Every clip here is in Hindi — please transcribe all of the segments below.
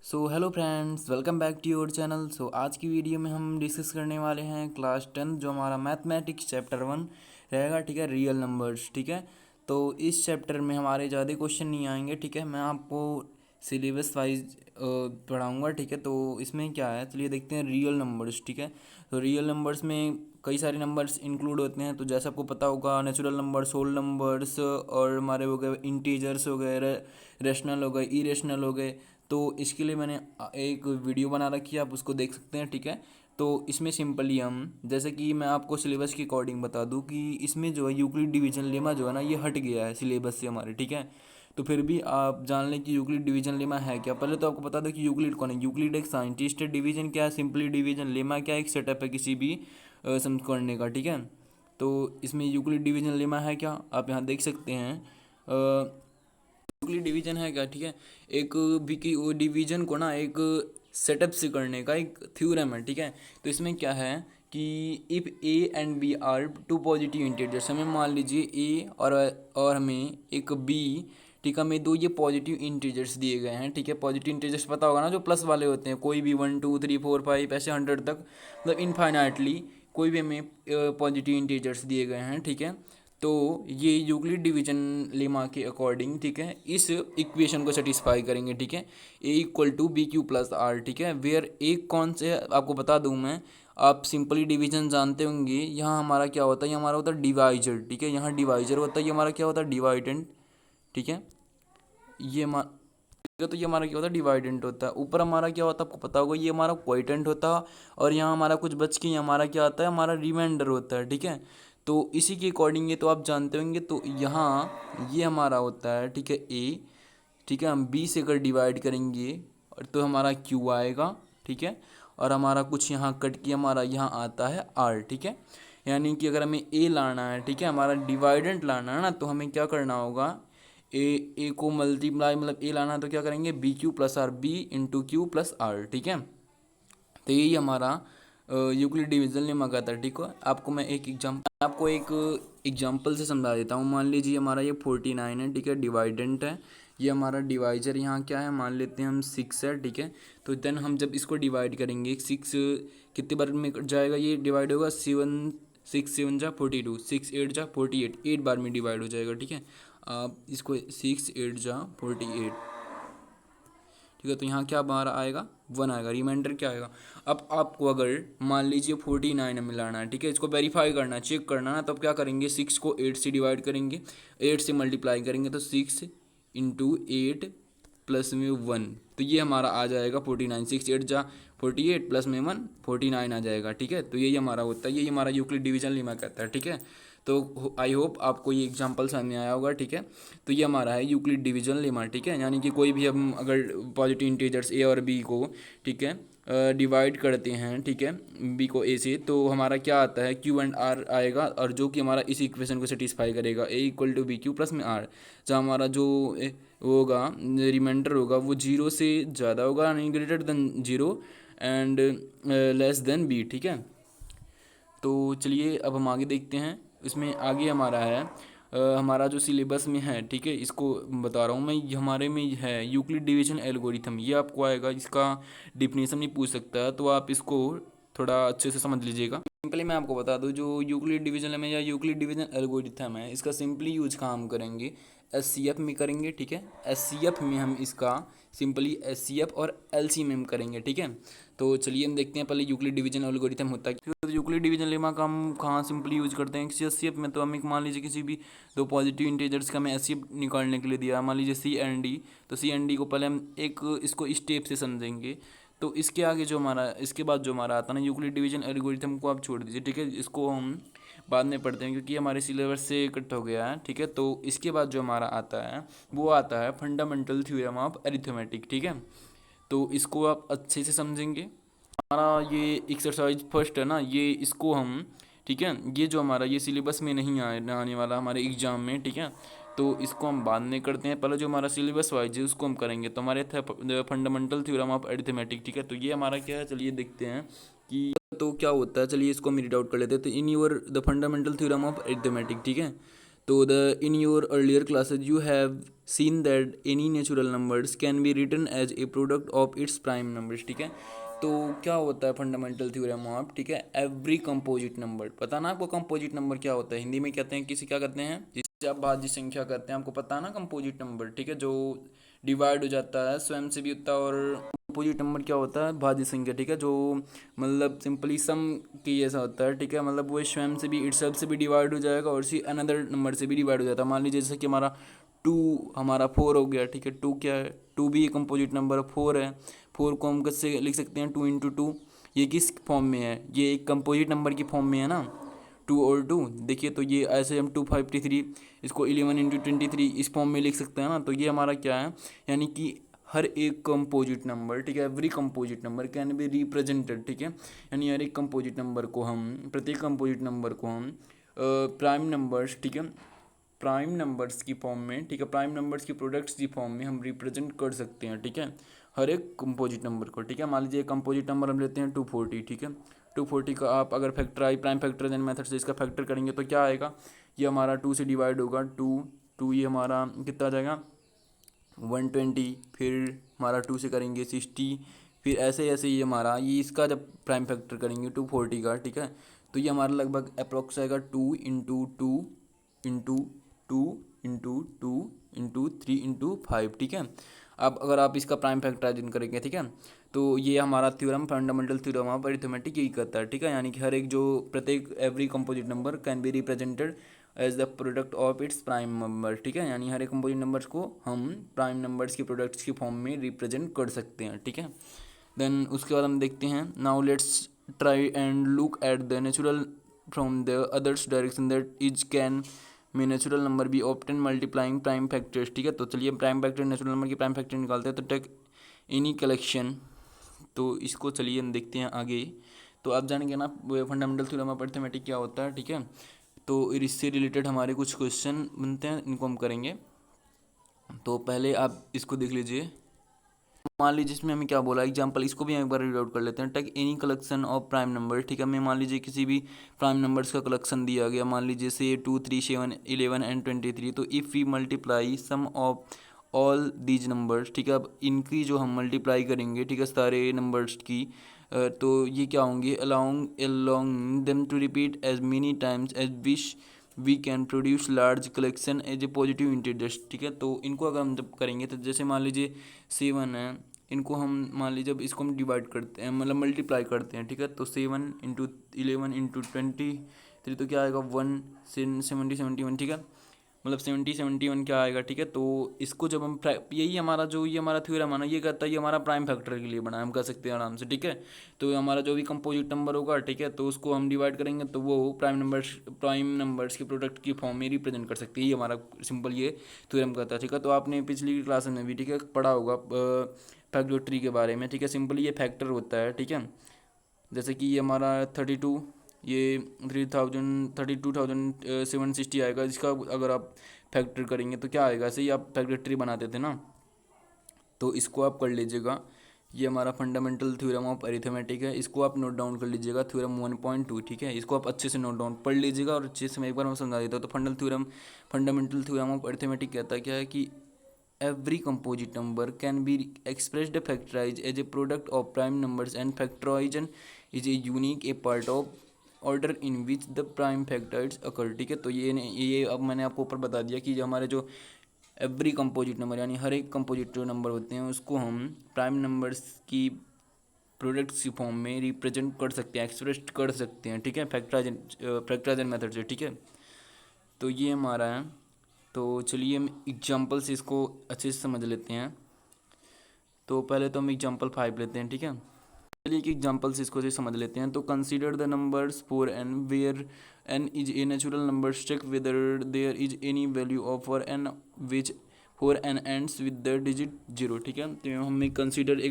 So hello friends, welcome back to your channel. आज की वीडियो में हम डिस्कस करने वाले हैं क्लास 10 जो हमारा मैथमेटिक्स चैप्टर 1 रहेगा। ठीक है, रियल नंबर्स। ठीक है, तो इस चैप्टर में हमारे ज़्यादा क्वेश्चन नहीं आएंगे। ठीक है, मैं आपको सिलेबस वाइज पढ़ाऊँगा। ठीक है, तो इसमें क्या है, चलिए देखते हैं रियल नंबर्स। ठीक है, तो रियल नंबर्स में कई सारे नंबर्स इंक्लूड होते हैं। तो जैसे आपको पता होगा, नेचुरल नंबर्स, होल नंबर्स, और हमारे हो गए इंटीजर्स हो गए, रेशनल हो गए, इरेशनल हो गए। तो इसके लिए मैंने एक वीडियो बना रखी है, आप उसको देख सकते हैं। ठीक है, तो इसमें सिंपली हम, जैसे कि मैं आपको सिलेबस के अकॉर्डिंग बता दूं कि इसमें जो है यूक्लिड डिवीजन लेमा जो है ना, ये हट गया है सिलेबस से हमारे। ठीक है, तो फिर भी आप जान लें कि यूक्लिड डिवीजन लेमा है क्या। पहले तो आपको बता दो कि यूक्लिड कौन है। यूक्लिड एक साइंटिस्ट है। डिवीजन क्या है, सिंपली डिवीजन। लेमा क्या है, एक सेटअप है किसी भी सम करने का। ठीक है, तो इसमें यूक्लिड डिवीजन लेमा है क्या, आप यहाँ देख सकते हैं। यूक्लिड डिवीजन है क्या, ठीक है, एक भी की वो डिवीजन को ना एक सेटअप से करने का एक थ्योरम है। ठीक है, तो इसमें क्या है कि if a and b are two positive integers, हमें मान लीजिए ए और हमें एक बी, ठीक है, हमें दो ये पॉजिटिव इंटीजर्स दिए गए हैं। ठीक है, पॉजिटिव इंटीजर्स पता होगा ना, जो प्लस वाले होते हैं, कोई भी 1 2 3 4 5 ऐसे 100 तक, मतलब इनफाइनाइटली कोई भी हमें पॉजिटिव इंटीजर्स दिए गए हैं। ठीक है, तो ये यूक्लिड डिवीजन लेमा के अकॉर्डिंग, ठीक है, इस इक्वेशन को सेटिस्फाई करेंगे। ठीक है, A equal to B Q plus are. ठीक है, वेयर एक कौन से, आपको बता दूं मैं, आप सिंपली डिवीजन जानते होंगे। यहाँ हमारा क्या होता है, ये हमारा होता है डिवाइजर। ठीक है, यहाँ डिवाइजर होता है, ये हमारा क्या होता है, डिवाइडेंट। ठीक है, ये हमारा, तो ये हमारा क्या होता है, डिवाइडेंट होता है। ऊपर हमारा क्या होता है, आपको पता होगा, ये हमारा क्वोटिएंट होता है। और यहाँ हमारा कुछ बच के हमारा क्या आता है, हमारा रिमाइंडर होता है। ठीक है, तो इसी के अकॉर्डिंग ये तो आप जानते होंगे। तो यहाँ ये हमारा होता है, ठीक है, ए। ठीक है, हम बी से अगर डिवाइड करेंगे और तो हमारा क्यू आएगा। ठीक है, और हमारा कुछ यहाँ कट के हमारा यहाँ आता है आर। ठीक है, यानी कि अगर हमें ए लाना है, ठीक है, हमारा डिवाइडेंट लाना है ना, तो हमें क्या करना होगा, ए को मल्टीप्लाई, मतलब ए लाना है तो क्या करेंगे, b Q plus r, b into q plus are. ठीक है, तो यही हमारा यूक्लिड डिवीजन लेमा का था। ठीक है, आपको एक एग्जांपल से समझा देता हूँ। मान लीजिए हमारा ये 49 है। ठीक है, डिवाइडेंट है। ये हमारा डिवाइजर यहाँ क्या है, मान लेते हैं हम 6 है। ठीक है, तो देन हम जब इसको डिवाइड करेंगे, 6 कितने बार में जाएगा, ये डिवाइड होगा 7, 6 7 जा 42, 6 8 जा 48, 8 बार में डिवाइड हो जाएगा। ठीक है, आप इसको 6 8 जा 48। ठीक है, तो यहाँ क्या हमारा आएगा, 1 आएगा। रिमाइंडर क्या आएगा। अब आपको अगर मान लीजिए 49 में मिलाना है, ठीक है, इसको वेरीफाई करना है, चेक करना है ना, तब क्या करेंगे, 6 को 8 से डिवाइड करेंगे, 8 से मल्टीप्लाई करेंगे, तो 6 इंटू 8 प्लस में 1, तो ये हमारा आ जाएगा 49। 6 8 जा 48 प्लस में 1, 49 आ जाएगा। ठीक है, तो यही हमारा होता है, यही हमारा यूक्लिड डिवीजन लेमा कहता है। ठीक है, तो आई होप आपको ये एग्जांपल समझ में आया होगा। ठीक है, तो ये हमारा है यूक्लिड डिवीजन लेमा। ठीक है, यानी कि कोई भी हम अगर पॉजिटिव इंटीजर्स ए और बी को, ठीक है, डिवाइड करते हैं, ठीक है, बी को ए से, तो हमारा क्या आता है, क्यू एंड आर आएगा, और जो कि हमारा इस इक्वेशन को सेटिस्फाई करेगा, A equal to B Q plus में आर। जहाँ हमारा जो होगा रिमाइंडर होगा, वो जीरो से ज़्यादा होगा, यानी greater than zero, and less than b. ठीक है, तो चलिए अब हम आगे देखते हैं। इसमें आगे हमारा है हमारा जो सिलेबस में है, ठीक है, इसको बता रहा हूँ मैं, ये हमारे में है यूक्लिड डिवीजन एल्गोरिथम। ये आपको आएगा, इसका डिफिनेशन नहीं पूछ सकता, तो आप इसको थोड़ा अच्छे से समझ लीजिएगा। सिंपली मैं आपको बता दूं, जो यूक्लिड डिवीजन में या यूक्लिड डिवीजन एल्गोरिथम है, इसका सिंपली यूज कहाँ हम करेंगे, एचसीएफ में करेंगे। ठीक है, एचसीएफ में हम इसका सिंपली एचसीएफ और एलसी में हम करेंगे। ठीक है, तो चलिए हम देखते हैं पहले यूक्लिड डिवीजन एल्गोरिथम होता है। तो यूक्लिड डिवीजन लेमा का हम कहाँ सिंपली यूज करते हैं, किसी एचसीएफ में। तो हम एक मान लीजिए किसी भी दो पॉजिटिव इंटीजर्स का हमें एचसीएफ निकालने के लिए दिया, मान लीजिए सी एंड डी। तो सी एंड डी को पहले हम एक इसको स्टेप से समझेंगे। तो इसके आगे जो हमारा, इसके बाद जो हमारा आता है ना यूक्लिड डिवीजन एल्गोरिथम, को आप छोड़ दीजिए। ठीक है, इसको हम बाद में पढ़ते हैं क्योंकि हमारे सिलेबस से कट हो गया है। ठीक है, तो इसके बाद जो हमारा आता है वो आता है फंडामेंटल थ्योरम ऑफ अरिथमेटिक। ठीक है, तो इसको आप अच्छे से समझेंगे। हमारा ये एक्सरसाइज फर्स्ट है ना, ये इसको हम, ठीक है, ये जो हमारा ये सिलेबस में नहीं आने वाला हमारे एग्जाम में। ठीक है, तो इसको हम बाद में करते हैं, पहले जो हमारा सिलेबस वाइज है उसको हम करेंगे। तो हमारे थे फंडामेंटल थ्योरम ऑफ अरिथमेटिक। ठीक है, तो ये हमारा क्या है, चलिए देखते हैं कि तो क्या होता है। चलिए इसको हम रीड आउट कर लेते हैं। तो in your the fundamental theorem of arithmetic, ठीक है, तो the in your earlier classes you have seen that any natural numbers can be written as a product of its prime numbers, ठीक है। तो क्या होता है फंडामेंटल थ्योरम ऑफ, ठीक है, एवरी कंपोजिट नंबर, पता ना आपको कंपोजिट नंबर क्या होता है, हिंदी में कहते हैं, किसी क्या कहते हैं, जिससे आप भाज्य संख्या करते हैं, आपको पता है ना कंपोजिट नंबर, ठीक है, जो डिवाइड हो जाता है स्वयं से भी होता है। और कंपोजिट नंबर क्या होता है, भाज्य संख्या, ठीक है, जो मतलब सिंपली सम की जैसा होता है, ठीक है, मतलब वो स्वयं से भी इटसेल्फ से भी डिवाइड हो जाएगा और इसी अनदर नंबर से भी डिवाइड हो जाता है। मान लीजिए जैसे कि हमारा 2 हमारा 4 हो गया, ठीक है, 2 क्या है, 2 भी कंपोजिट नंबर 4 है। 4 को हम कैसे लिख सकते हैं, 2 × 2, ये किस फॉर्म में है, ये एक कंपोजिट नंबर की फॉर्म में है ना, 2 और 2, देखिए तो ये ऐसे हम 253 इसको 11 × 23 इस फॉर्म में लिख सकते हैं ना। तो ये हमारा क्या है, यानी कि हर एक कंपोजिट नंबर, ठीक है, every composite number can be represented, ठीक है, यानी हर एक कंपोजिट नंबर को हम, प्रत्येक कंपोजिट नंबर को हम प्राइम नंबर्स, ठीक है, प्राइम नंबर्स की फॉर्म में, ठीक है, प्राइम नंबर्स की प्रोडक्ट्स की फॉर्म में हम रिप्रेजेंट कर सकते हैं, ठीक है, हर एक कंपोजिट नंबर को, ठीक है। मान लीजिए कंपोजिट नंबर हम लेते हैं 240, ठीक है, 240 का आप अगर फैक्टराइज प्राइम फैक्टराइजेशन मेथड से इसका फैक्टर करेंगे तो क्या आएगा, ये हमारा 2 से डिवाइड होगा, 2 ये हमारा कितना आ जाएगा 120, फिर हमारा 2 से करेंगे 60, फिर ऐसे ऐसे ये हमारा ये इसका जब प्राइम फैक्टर करेंगे 240 का, ठीक है, तो ये हमारा लगभग अप्रोक्स आएगा 2 × 2 × 2 × 2 × 3 × 5, ठीक है। अब अगर आप इसका प्राइम फैक्टराइजेशन करेंगे, ठीक है, तो ये हमारा theorem fundamental theorem of arithmetic यही करता है, ठीक है, यानी कि हर एक जो प्रत्येक every composite number can be represented as the product of its prime number, ठीक है, यानी हर एक कंपोजिट नंबर्स को हम प्राइम नंबर्स की प्रोडक्ट्स की फॉर्म में रिप्रेजेंट कर सकते हैं, ठीक है। देन उसके बाद हम देखते हैं, now let's try and look at the natural from the others direction that is can में नेचुरल नंबर भी ऑप्टेन मल्टीप्लाइंग प्राइम फैक्टर्स, ठीक है। तो चलिए प्राइम फैक्टर नेचुरल नंबर की प्राइम फैक्टर निकालते हैं। तो टेक एनी कलेक्शन, तो इसको चलिए हम देखते हैं आगे। तो आप जानेंगे ना फंडामेंटल थ्योरम ऑफ अरिथमेटिक क्या होता है, ठीक है। तो इससे रिलेटेड हमारे कुछ क्वेश्चन बनते हैं, इनको हम करेंगे। तो पहले आप इसको देख लीजिए, मान लीजिए इसमें हमें क्या बोला एग्जांपल, इसको भी हम एक बार रीड आउट कर लेते हैं। Take any collection of prime number, ठीक है, हमें मान लीजिए किसी भी प्राइम नंबर्स का कलेक्शन दिया गया, मान लीजिए से 2 3 7 11 एंड 23। तो if we multiply some of all these numbers, ठीक है, अब इनकी जो हम मल्टीप्लाई करेंगे, ठीक है, सारे नंबर्स की, तो ये क्या होंगे, along them to repeat as many times as wish we can produce large collection as a positive integers, ठीक है। तो इनको अगर हम जब करेंगे तो जैसे मान लीजिए 7 है, इनको हम मान लीजिए जब इसको हम डिवाइड करते हैं, मतलब मल्टीप्लाई करते हैं, ठीक है, तो 7 × 11 × 23, तो क्या आएगा 1 70 71, ठीक है, मतलब 70 71 क्या आएगा, ठीक है। तो इसको जब हम यही हमारा जो ये हमारा थ्योरम है ना, ये कहता है ये हमारा प्राइम फैक्टर के लिए बना है, हम कह सकते हैं आराम से, ठीक है। तो हमारा जो भी कंपोजिट नंबर होगा, ठीक है, तो उसको हम डिवाइड करेंगे तो वो प्राइम नंबर्स के प्रोडक्ट की फॉर्म में रिप्रेजेंट कर सकते हैं, ये हमारा सिंपल ये थ्योरम कहता है, ठीक है। तो आपने पिछली क्लास में भी, ठीक है, पढ़ा होगा फैक्टोट्री के बारे में, ठीक है, सिंपली ये फैक्टर होता है, ठीक है। जैसे कि ये हमारा 32, ये 32,760 आएगा, इसका अगर आप फैक्टर करेंगे तो क्या आएगा, ऐसे ही आप फैक्टर ट्री बनाते थे ना, तो इसको आप कर लीजिएगा। ये हमारा फंडामेंटल थ्योरम ऑफ अरिथमेटिक है, इसको आप नोट डाउन कर लीजिएगा, थ्योरम 1.2, ठीक है, इसको आप अच्छे से नोट डाउन पढ़ लीजिएगा और अच्छे से मैं एक बार मैं समझा देता हूँ। तो फंडामेंटल थ्योरम ऑफ अरिथमेटिक कहता है क्या है कि every composite number can be expressed factorized as a product of prime numbers and factorization is a unique a part of order in which the prime factors occur, ठीक है। तो ये अब मैंने आपको ऊपर बता दिया कि जो हमारे जो एवरी कंपोजिट नंबर यानी हर एक कंपोजिट जो नंबर होते हैं उसको हम प्राइम नंबर्स की प्रोडक्ट्स की फॉर्म में रिप्रेजेंट कर सकते हैं, एक्सप्रेस कर सकते हैं, ठीक है, फैक्टराइजेशन मेथड से, ठीक है। तो ये हमारा है। तो चलिए हम एग्जांपल से इसको अच्छे से समझ लेते हैं। तो पहले तो हम एग्जांपल 5 लेते हैं, ठीक है। चलिए एक एग्जांपल से इसको अच्छे से समझ लेते हैं। तो consider the numbers four n where n is a natural number, check whether there is any value of four n which four n ends with the digit 0, ठीक है। तो हम एक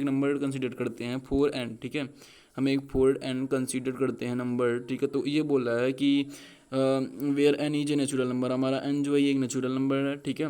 नंबर कंसीडर करते हैं 4n, ठीक है, हम एक 4n कंसीडर करते हैं नंबर, ठीक है। तो ये बोल रहा है कि where n is a natural number, हमारा एन जो है ये एक नेचुरल नंबर है, ठीक है।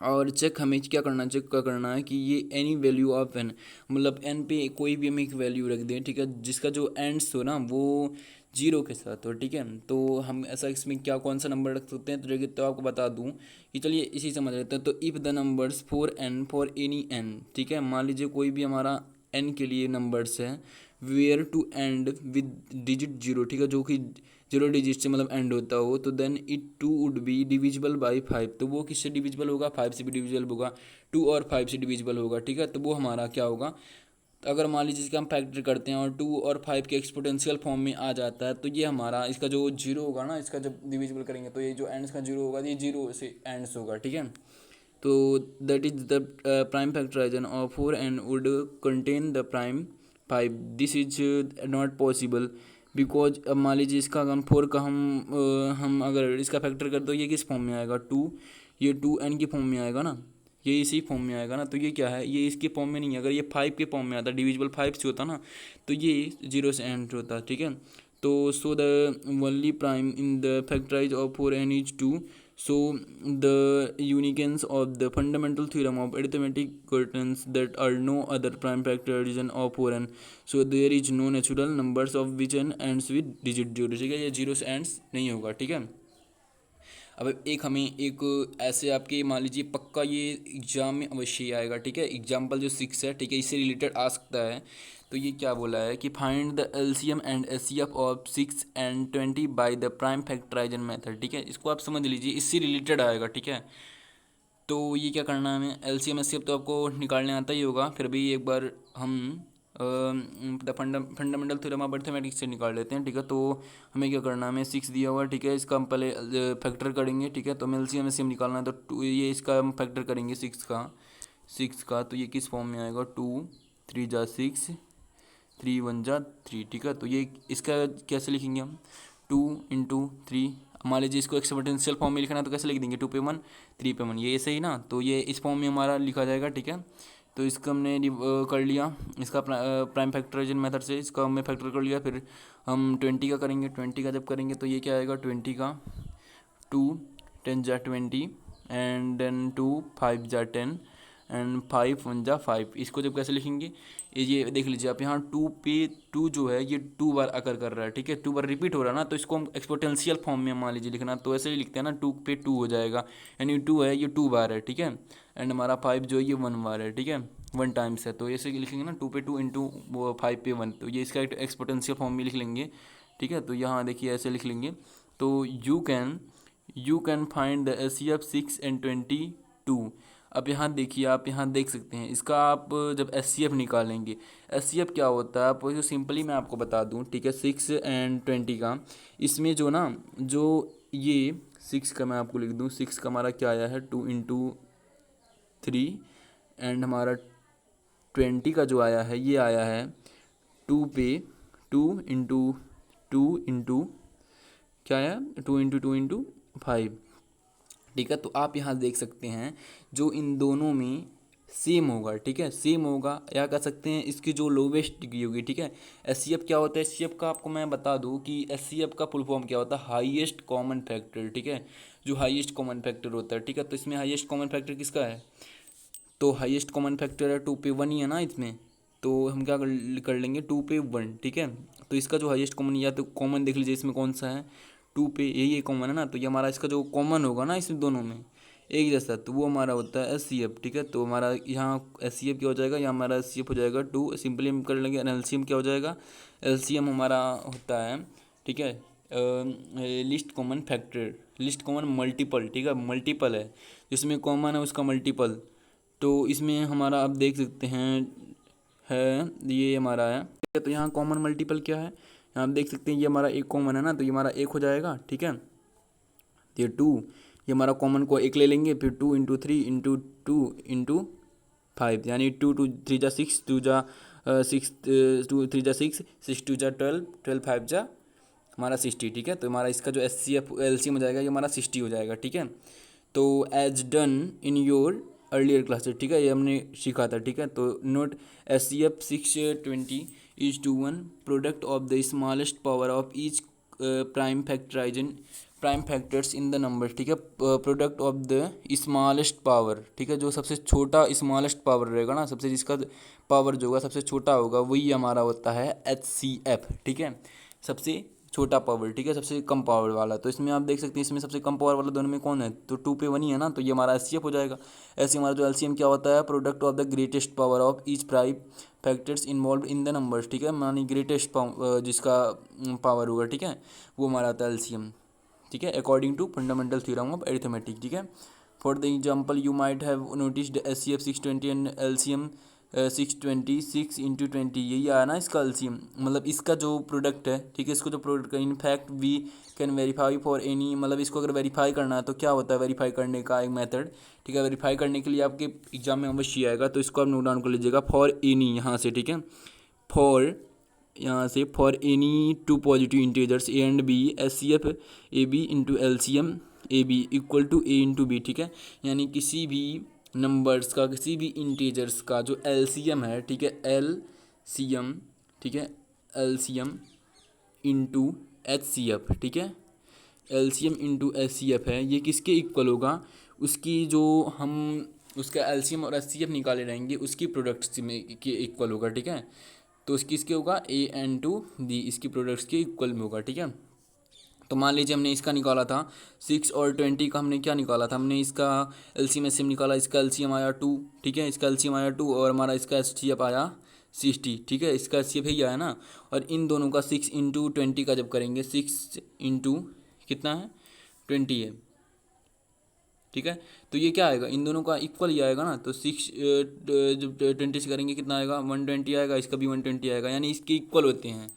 और हमें चेक करना है कि ये एनी वैल्यू ऑफ एन, मतलब एन पे कोई भी हम एक वैल्यू रख दें, ठीक है, जिसका जो एंड्स हो ना वो जीरो के साथ हो, ठीक है। तो हम ऐसा इसमें क्या कौन सा नंबर रख सकते हैं, तो देखिए तो आपको बता दूं कि चलिए इसी समझ लेते हैं। तो if the numbers four n for any n, ठीक है, मान लीजिए कोई भी हमारा एन के लिए नंबर्स है, were to end with digit zero, ठीक है, जो कि जीरो डिजिट से मतलब एंड होता हो, तो then it too would be divisible by five. तो वो किससे डिविजिबल होगा, फाइव से भी डिविजिबल होगा, टू और फाइव से डिविजिबल होगा, ठीक है। तो वो हमारा क्या होगा, अगर मान लीजिए इसका हम फैक्टर करते हैं और टू और फाइव के एक्सपोनेंशियल फॉर्म में आ जाता है, तो ये हमारा इसका जो जीरो होगा ना, इसका जब डिविजिबल करेंगे तो ये जो एंड्स का जीरो होगा, ये जीरो से एंड्स होगा, ठीक है। तो that is the prime factorization of four and would contain the prime five. This is not possible because अब मान लीजिए इसका अगर फोर का हम अगर इसका फैक्टर कर दो, ये किस फॉर्म में आएगा, टू, ये टू एन की फॉर्म में आएगा ना, ये इसी फॉर्म में आएगा ना। तो ये क्या है, ये इसके फॉर्म में नहीं है। अगर ये फाइव के फॉर्म में आता, डिविजिबल फाइव से होता ना, तो ये जीरो से एंड होता, ठीक है। तो so the only prime in the factorize of four n is two. So the uniqueness of the fundamental theorem of arithmetic contains that are no other prime factorization of 4n. So there is no natural numbers of which n ends with digit zero, ठीक है, ये जीरो से एंड्स नहीं होगा, ठीक है। अब एक हमें एक ऐसे आपके मान लीजिए पक्का ये एग्जाम में अवश्य आएगा, ठीक है, एग्जाम्पल जो 6 है, ठीक है, इससे रिलेटेड आ सकता है। तो ये क्या बोला है कि find the LCM and HCF of 6 and 20 by the prime factorization method, ठीक है, इसको आप समझ लीजिए, इससे रिलेटेड आएगा, ठीक है। तो ये क्या करना है हमें, एलसीएम एचसीएफ तो आपको निकालने आता ही होगा, फिर भी एक बार हम the fundamental theorem of mathematics से निकाल लेते हैं, ठीक है। तो हमें क्या करना है, हमें 6 दिया हुआ है, ठीक है, इसका हम पहले फैक्टर करेंगे, ठीक है। तो हमें एलसीएम एचसीएम निकालना है, तो ये इसका हम फैक्टर करेंगे सिक्स का, तो ये किस फॉर्म में आएगा, टू थ्री जा सिक्स, थ्री वन जा थ्री, ठीक है। तो ये इसका कैसे लिखेंगे हम, टू इंटू थ्री, मान लीजिए इसको एक्सपोनेंशियल फॉर्म में लिखना है तो कैसे लिख देंगे, टू पे वन थ्री पे वन, ये ऐसे ही ना, तो ये इस फॉर्म में हमारा लिखा जाएगा, ठीक है। तो इसका हमने कर लिया, इसका प्राइम फैक्टराइजेशन मेथड से इसका हमने फैक्टर कर लिया। फिर हम 20 का करेंगे, 20 का जब करेंगे तो ये क्या आएगा, 20 का टू टेन जा 20 एंड देन टू फाइव जा 10 एंड फाइव वन जा फाइव। इसको जब कैसे लिखेंगे, ये देख लीजिए आप, यहाँ टू पे टू जो है ये 2 बार अकर कर रहा है, ठीक है, 2 बार रिपीट हो रहा है ना, तो इसको हम एक्सपोनेंशियल फॉर्म में मान लीजिए लिखना, तो ऐसे ही लिखते हैं ना, 2 पे 2 हो जाएगा, यानी 2 है ये 2 बार है, ठीक है। एंड हमारा 5 जो है ये 1 बार है, ठीक है, 1 टाइम्स है, तो ऐसे लिखेंगे ना, 2 पे 2 इंटू वो 5 पे 1, तो ये इसका एक्सपोनेंशियल फॉर्म में लिख लेंगे, ठीक है। तो यहाँ देखिए ऐसे लिख लेंगे। तो you can find the HCF 6 and 22। अब यहाँ देखिए, आप यहाँ देख सकते हैं इसका, आप जब एचसीएफ निकालेंगे, एचसीएफ क्या होता है, आप जो सिंपली मैं आपको बता दूँ, ठीक है, 6 एंड 20 का, इसमें जो ना, जो ये 6 का मैं आपको लिख दूँ, 6 का हमारा क्या आया है, 2 इंटू थ्री, एंड हमारा 20 का जो आया है, ये आया है 2 पे 2 इंटू क्या आया, 2 इंटू 5, ठीक है। तो आप यहाँ देख सकते हैं जो इन दोनों में सेम होगा, ठीक है, सेम होगा, या कह सकते हैं इसकी जो लोवेस्ट डिग्री होगी, ठीक है। एचसीएफ क्या होता है, एचसीएफ का आपको मैं बता दूं कि एचसीएफ का फुल फॉर्म क्या होता है, हाईएस्ट कॉमन फैक्टर, ठीक है, जो हाईएस्ट कॉमन फैक्टर होता है, ठीक है। तो इसमें हाईएस्ट कॉमन फैक्टर किसका है, तो हाईएस्ट कॉमन फैक्टर है 2 पे 1 ही है ना इसमें, तो हम क्या कर लेंगे, 2 पे 1, ठीक है। तो इसका जो हाईएस्ट कॉमन, या तो कॉमन देख लीजिए इसमें कौन सा है, 2 पे ये कॉमन है ना, तो ये हमारा इसका जो कॉमन होगा ना इसमें दोनों में एक जैसा, तो वो हमारा होता है एचसीएफ, ठीक है। तो हमारा यहाँ एचसीएफ क्या हो जाएगा, यहाँ हमारा एचसीएफ हो जाएगा 2, सिंपली हम कर लेंगे। एलसीएम क्या हो जाएगा, एलसीएम हमारा होता है, ठीक है, list common factor, list common multiple, ठीक है, मल्टीपल है, जिसमें कॉमन है उसका मल्टीपल। तो इसमें हमारा आप देख सकते हैं है, ये हमारा है, ठीक है। तो यहाँ कॉमन मल्टीपल क्या है, यहाँ आप देख सकते हैं, ये हमारा एक कॉमन है ना, तो ये हमारा एक हो जाएगा, ठीक है। तो ये 2, ये हमारा कॉमन को एक ले लेंगे, फिर 2 इंटू 3 इंटू 2 इंटू 5, यानी 2 2 3 जा 6, 2 जा 6, 2 3 जा 6, 6 2 जा 12, 12 5 जा हमारा 60, ठीक है। तो हमारा इसका जो एचसीएफ एलसीएम हो जाएगा, ये हमारा 60 हो जाएगा, ठीक है। तो as done in your earlier classes, ठीक है, ये हमने सीखा था, ठीक है। तो note HCF 620 is to 1 product of the smallest power of each prime factorization prime factors in the number, ठीक है, product of the smallest power, ठीक है, जो सबसे छोटा स्मॉलेस्ट पावर रहेगा ना, सबसे जिसका पावर जो होगा सबसे छोटा होगा, वही हमारा होता है एचसीएफ, ठीक है, सबसे छोटा पावर, ठीक है, सबसे कम पावर वाला। तो इसमें आप देख सकते हैं इसमें सबसे कम पावर वाला दोनों में कौन है, तो 2 पे 1 ही है ना, तो ये हमारा एचसीएफ हो जाएगा। ऐसे हमारा जो एलसीएम क्या होता है, product of the greatest power of each prime factors involve in the numbers, ठीक है, मानी ग्रेटेस्ट जिसका पावर होगा, ठीक है, वो हमारा आता है एलसीएम, ठीक है, according to fundamental theorem of arithmetic, ठीक है। For the example you might have noticed HCF 620 and LCM 626 into 20, यही आया ना इसका एलसीएम, मतलब इसका जो प्रोडक्ट है, ठीक है, इसको जो प्रोडक्ट का in fact we can verify for any, मतलब इसको अगर वेरीफाई करना है तो क्या होता है वेरीफाई करने का एक मेथड, ठीक है, वेरीफाई करने के लिए आपके एग्जाम में अवश्य आएगा, तो इसको आप नोट डाउन कर लीजिएगा, फॉर एनी यहाँ से, ठीक है, फॉर यहाँ से for any two positive integers a and b S C F a b into L C M a b equal to a into b, ठीक है, यानी किसी भी नंबर्स का, किसी भी इंटीजर्स का जो एल सी एम है, ठीक है, एल सी एम, ठीक है, L C M into H C F, ठीक है, L C M into H C F है, ये किसके इक्वल होगा, उसकी जो हम उसका एल सी एम और एच सी एफ निकाले रहेंगे उसकी प्रोडक्ट्स में के इक्वल होगा, ठीक है, तो इसकी इसके होगा ए एन टू डी, इसकी प्रोडक्ट्स के इक्वल में होगा, ठीक है। तो मान लीजिए हमने इसका निकाला था 6 और 20 का, हमने क्या निकाला था, हमने इसका एलसीएम एससीएम निकाला, इसका एलसीएम आया 2, ठीक है, इसका एलसीएम आया 2 और हमारा इसका एचसीएफ आया 60, ठीक है, इसका एचसीएफ ही आया ना, और इन दोनों का 6 इंटू 20 का जब करेंगे, 6 इंटू कितना है 20 है, ठीक है, तो ये क्या आएगा, इन दोनों का इक्वल ही आएगा ना, तो 6 जब 20 से करेंगे कितना आएगा 120 आएगा, इसका भी 120 आएगा, यानी इसके इक्वल होते हैं,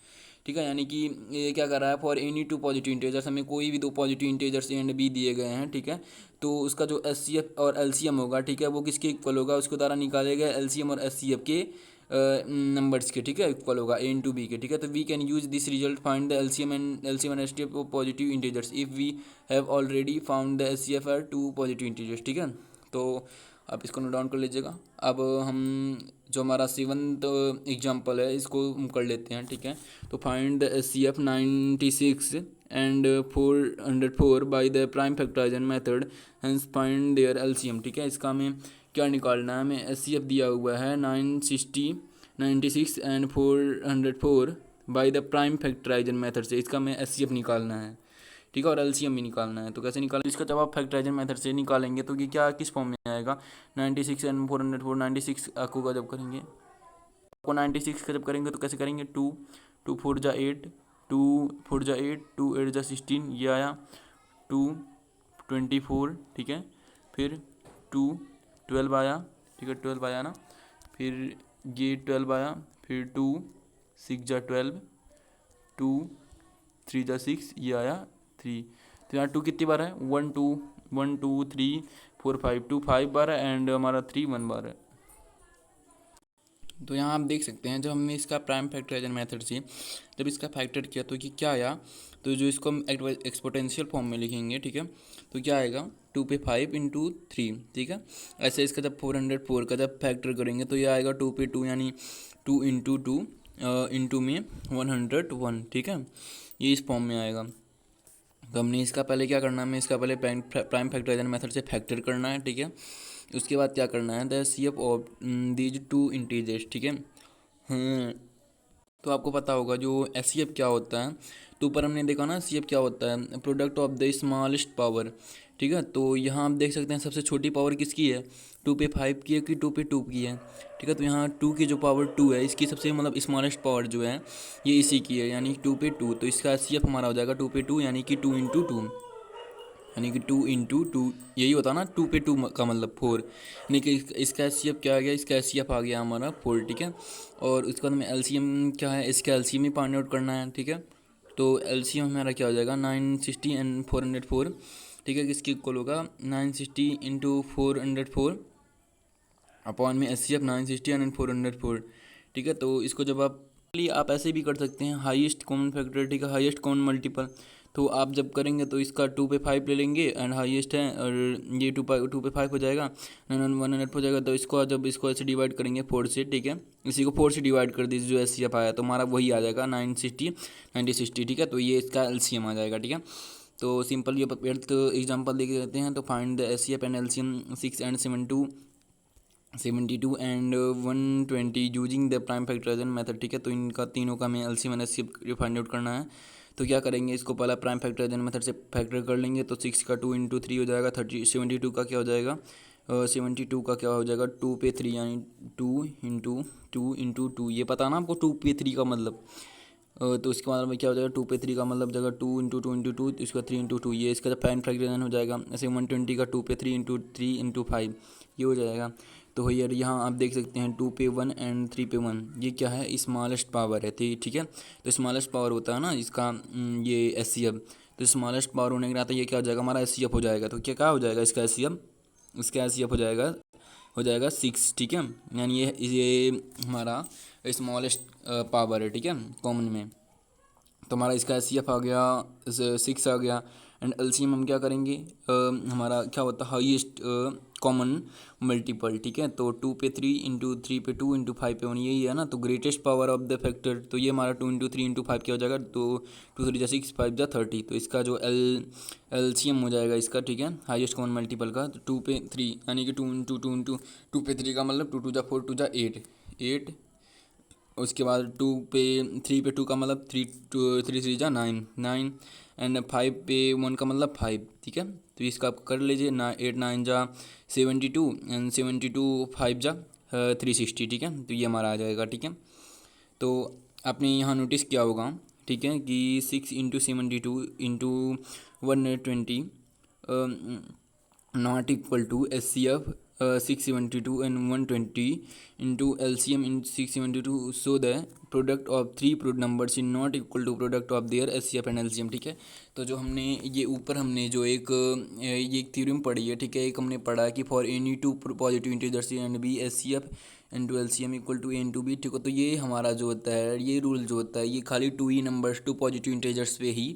ठीक है, यानी कि ये क्या कर रहा है, for any two positive integers, हमें कोई भी दो positive integers a and b दिए गए हैं, ठीक है, तो उसका जो एच सी एफ और एल सी एम होगा, ठीक है, वो किसके इक्वल होगा, उसके द्वारा निकाले गए एल सी एम और एच सी एफ के नंबर्स के, ठीक है, इक्वल होगा ए इन टू बी के, ठीक है, तो we can use this result find the LCM and H T F positive integers if we have already found the H C F are two positive integers, ठीक है, तो आप इसको नोट डाउन कर लीजिएगा। अब हम जो हमारा 7th एग्जाम्पल है इसको हम कर लेते हैं, ठीक है, तो find the H C F 96 and 404 by the prime factorization method hence find their LCM, ठीक है, इसका हमें क्या निकालना है, हमें एच सी एफ दिया हुआ है 96 and 404 by the prime factorization method से, इसका हमें एच सी एफ निकालना है, ठीक है, और एलसीएम भी निकालना है, तो कैसे निकालें, इसका जब आप फैक्टराइजेशन मेथड से निकालेंगे तो ये क्या किस फॉर्म में आएगा, 96 एंड 404, 96 आपको का जब करेंगे, आपको 96 का जब करेंगे तो कैसे करेंगे, 2 4 जा 8, 2 4 जा 8, 2 8 जा 16, ये आया 2 24, ठीक है, फिर 2 12 आया, ठीक है, 12 आया ना, फिर ये 12 आया, फिर 2 6 जा 12, 2 3 जा 6, ये आया 3, तो यहाँ 2 कितनी बार है, 1 2 3 4 5, 2 5 बार है एंड हमारा 3 1 बार है। तो यहाँ आप देख सकते हैं जब हमने इसका प्राइम फैक्टराइजेशन मेथड से जब इसका फैक्टर किया तो ये क्या आया, तो जो इसको हम एक्सपोनेंशियल फॉर्म में लिखेंगे, ठीक है, तो क्या आएगा 2 पे 5 इंटू 3, ठीक है, ऐसे इसका जब 404 का जब फैक्टर करेंगे तो ये आएगा 2 पे 2 यानी 2 इंटू 2 इंटू में 101, ठीक है, ये इस फॉर्म में आएगा। तो हमने इसका पहले क्या करना है, हमें इसका पहले प्राइम फैक्टराइजेशन मेथड से फैक्टर करना है, ठीक है, उसके बाद क्या करना है, the C F of these two integers, ठीक है, तो आपको पता होगा जो एच सी एफ क्या होता है, तो ऊपर हमने देखा ना सी एफ क्या होता है, product of the smallest power, ठीक है, तो यहाँ आप देख सकते हैं सबसे छोटी पावर किसकी है, 2 पे 5 की है कि 2 पे 2 की है, ठीक है, तो यहाँ 2 की जो पावर 2 है इसकी सबसे मतलब स्मॉलेस्ट पावर जो है ये इसी की है, यानी 2 पे 2, तो इसका एच सी एफ हमारा हो जाएगा 2 पे 2 यानी कि 2 इंटू 2, यानी कि 2 इंटू 2, यही होता ना 2 पे 2 का मतलब 4, यानी कि इसका एच सी एफ क्या आ गया, इसका एच सी एफ आ गया हमारा 4, ठीक है, और उसके बाद हमें एल सी एम क्या है, इसका एल सी एम ही फाइंड आउट करना है, ठीक है, तो एल सी एम हमारा क्या हो जाएगा 960 एंड 404, ठीक है, किसकी इक्वल होगा 960 इंटू 404 अपॉन में एच सी एफ 960 एंड 404, ठीक है, तो इसको जब आप ऐसे भी कर सकते हैं हाईएस्ट कॉमन फैक्टर, ठीक है, हाईएस्ट कॉमन मल्टीपल, तो आप जब करेंगे तो इसका 2 पे 5 ले लेंगे एंड हाईएस्ट है, और ये 2 पे 5 हो जाएगा 100 हो जाएगा, तो इसको जब इसको ऐसे डिवाइड करेंगे 4 से, ठीक है, इसी को 4 से डिवाइड कर दीजिए जो एच सी एफ आया तो हमारा वही आ जाएगा 960, ठीक है, तो ये इसका एल सी एम आ जाएगा, ठीक है, तो सिंपल ये एग्जाम्पल देख लेते हैं, तो find the H C F and L C M 6 and 72 and 120 using the prime factorization method, ठीक है, तो इनका तीनों का हमें L C M and H C F find out करना है, तो क्या करेंगे, इसको पहला प्राइम फैक्टराइजेशन मेथड से फैक्टर कर लेंगे। तो 6 का 2 इंटू 3 हो जाएगा 72 का क्या हो जाएगा, 72 का क्या हो जाएगा 2 पे 3 यानी 2 इंटू 2 ये पता ना आपको 2 पे 3 का मतलब। तो इसके बाद में क्या हो जाएगा 2 पे 3 का मतलब जगह 2 इंटू 2 तो इसका 3 इंटू 2 ये इसका प्राइम फ्रैक्शन हो जाएगा। ऐसे 120 का 2 पे 3 इंटू 5 ये हो जाएगा। तो यार यहाँ आप देख सकते हैं 2 पे 1 एंड 3 पे 1 ये क्या है, स्मॉलेस्ट पावर है। ठीक है, तो स्मॉलेस्ट पावर होता है ना इसका ये एस, तो स्मॉलेस्ट पावर होने के नाते ये क्या हो जाएगा हमारा एस हो जाएगा। तो क्या हो जाएगा इसका एस, इसका एस हो जाएगा 6। ठीक है, यानी ये हमारा स्मॉलेस्ट पावर है। ठीक है, कॉमन में तो हमारा इसका एस आ गया 6 आ गया। एंड एलसीएम हम क्या करेंगे, हमारा क्या होता है हाईएस्ट कॉमन मल्टीपल। ठीक है, तो 2 पे 3 इंटू 3 पे 2 इंटू 5 पे 1 यही है ना, तो greatest power of the factor. तो ये हमारा 2 इंटू 3 इंटू 5 क्या हो जाएगा, तो 2 3 जा 6 5 जा 30। तो इसका जो एलसीएम हो जाएगा इसका, ठीक है, हाईएस्ट कॉमन मल्टीपल का, तो 2 पे 3 यानी कि 2 पे 3 का मतलब 2 2 जा 4 2 जा 8। उसके बाद 2 पे 3 पे 2 का मतलब 3 3 जा 9 एंड 5 पे 1 का मतलब 5। ठीक है, तो इसका आप कर लीजिए 8 9 जा 72 एंड 72 5 जा 360। ठीक है, तो ये हमारा आ जाएगा। ठीक है, तो आपने यहाँ नोटिस किया होगा, ठीक है, कि 6 into 72 into 120 not equal to S C F 672 and 120 into L C M in 672 so the product of 3 numbers in not equal to product of their S C F and L C M. ठीक है, तो जो हमने ये ऊपर हमने जो ये एक थ्योरम पढ़ी है, ठीक है, एक हमने पढ़ा है कि for any two positive integers and b S C F into L C M equal to a into b. ठीक है, तो ये हमारा जो होता है ये रूल जो होता है ये खाली 2 ही नंबर्स 2 पॉजिटिव इंटीजर्स पे ही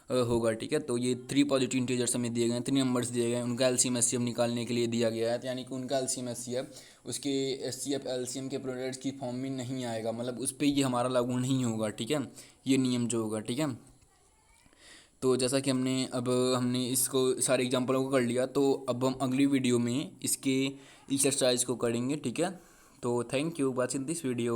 होगा। ठीक है, तो ये 3 पॉजिटिव इंटीजर्स हमें दिए गए हैं, 3 नंबर्स दिए गए हैं, उनका एलसीएम एचसीएफ निकालने के लिए दिया गया है। तो यानी कि उनका एलसीएम एचसीएफ उसके एचसीएफ एलसीएम के प्रोडक्ट्स की फॉर्म में नहीं आएगा, मतलब उस पर ये हमारा लागू नहीं होगा। ठीक है, ये नियम जो होगा। ठीक है, तो जैसा कि हमने इसको सारे एग्जाम्पलों को कर लिया, तो अब हम अगली वीडियो में इसके एक्सरसाइज को करेंगे। ठीक है, तो thank you watching this video.